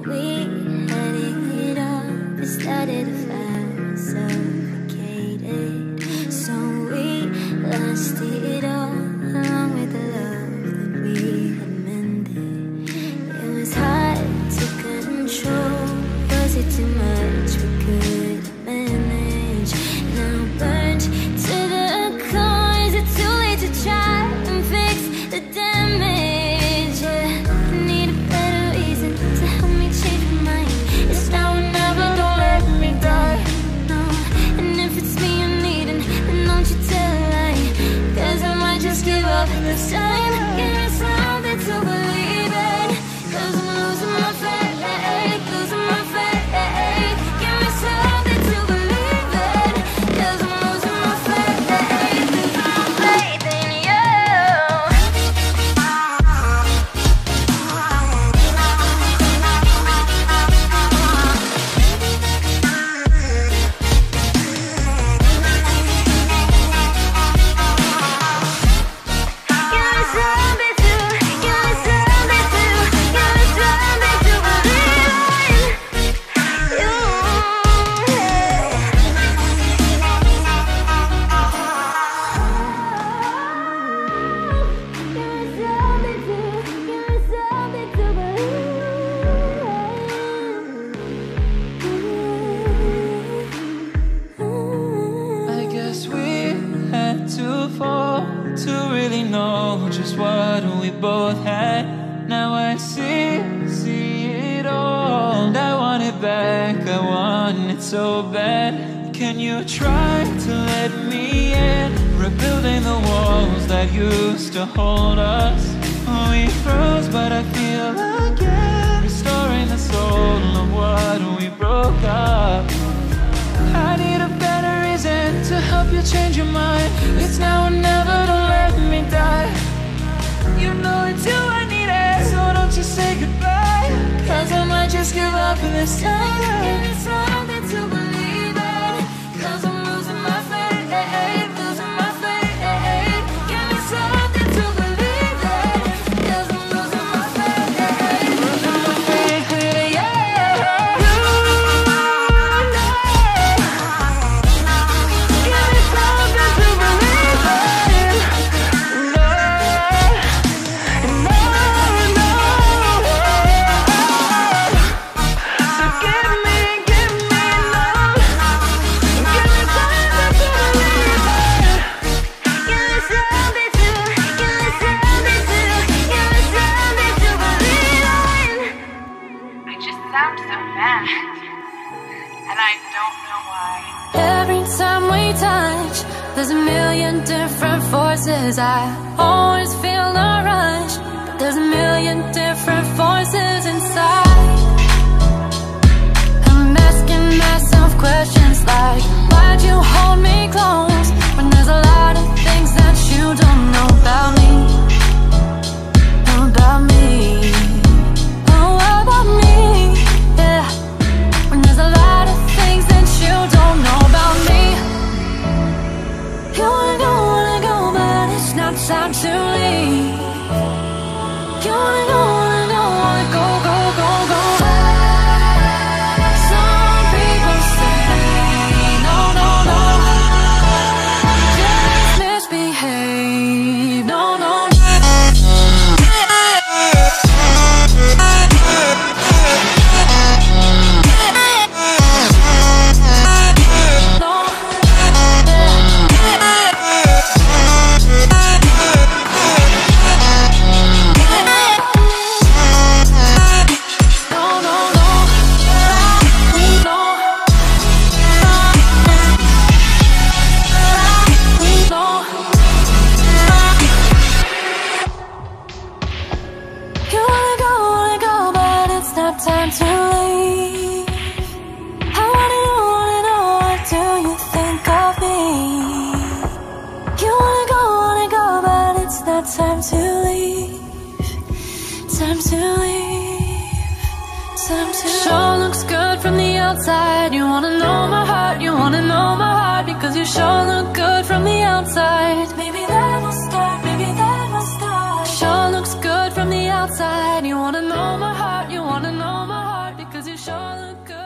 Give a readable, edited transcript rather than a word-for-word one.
We had it all, but started to feel suffocated. So we lost it all, along with the love that we had mended. It was hard to control. Was it too much we could manage? Now burned to the core. Is it too late to try and fix the damage? Yeah, I need a better reason to help me change my mind. It's now or never, don't let me die. No, and if it's me you're needing, then don't you tell a lie. 'Cause I might just give up this time. Give me something to believe in, 'cause I'm losing my faith, losing my faith. Give me something to believe in, 'cause I'm losing my faith, losing my faith in you. I guess we had to fall to really know just what we both had. Now I see it all. I want it back, I want it so bad. Can you try to let me in? Rebuilding the walls that used to hold us. We froze, but I feel again. Restoring the soul of what we broke up. I need a better reason to help you change your mind. It's now or never, don't let me die. You know it's you I need it, so don't you say goodbye. 'Cause I might just give up in this time. Give me something to believe in, 'cause I'm losing my faith, losing my faith. Give me something to believe in, 'cause I'm losing my faith, losing my faith, yeah. Give me something to believe in. No, no, no. So give me love. Give me something to believe in. Give me something to, give me something to, give me something to believe in. I just sound so mad, and I don't know why. Every time we touch, there's a million different forces. I always feel the rush, but there's a million different voices inside. I'm asking myself questions like, why'd you hold me close when there's a lot of things that you don't know about me? About me. Oh, about me. Yeah. When there's a lot of things that you don't know about me. You wanna go, but it's not time to leave. You wanna go, wanna go, go, go, go. Some people say, no, no, no, just misbehave. No, no, time to leave. I wanna know, what do you think of me? You wanna go, but it's not time to leave. Time to leave. Time to leave. Sure looks good from the outside. You wanna know my heart, you wanna know my heart, because you sure look good from the outside. Maybe that will start, maybe that will start. Sure looks good from the outside. You wanna know my heart, you wanna know my heart. sure look good.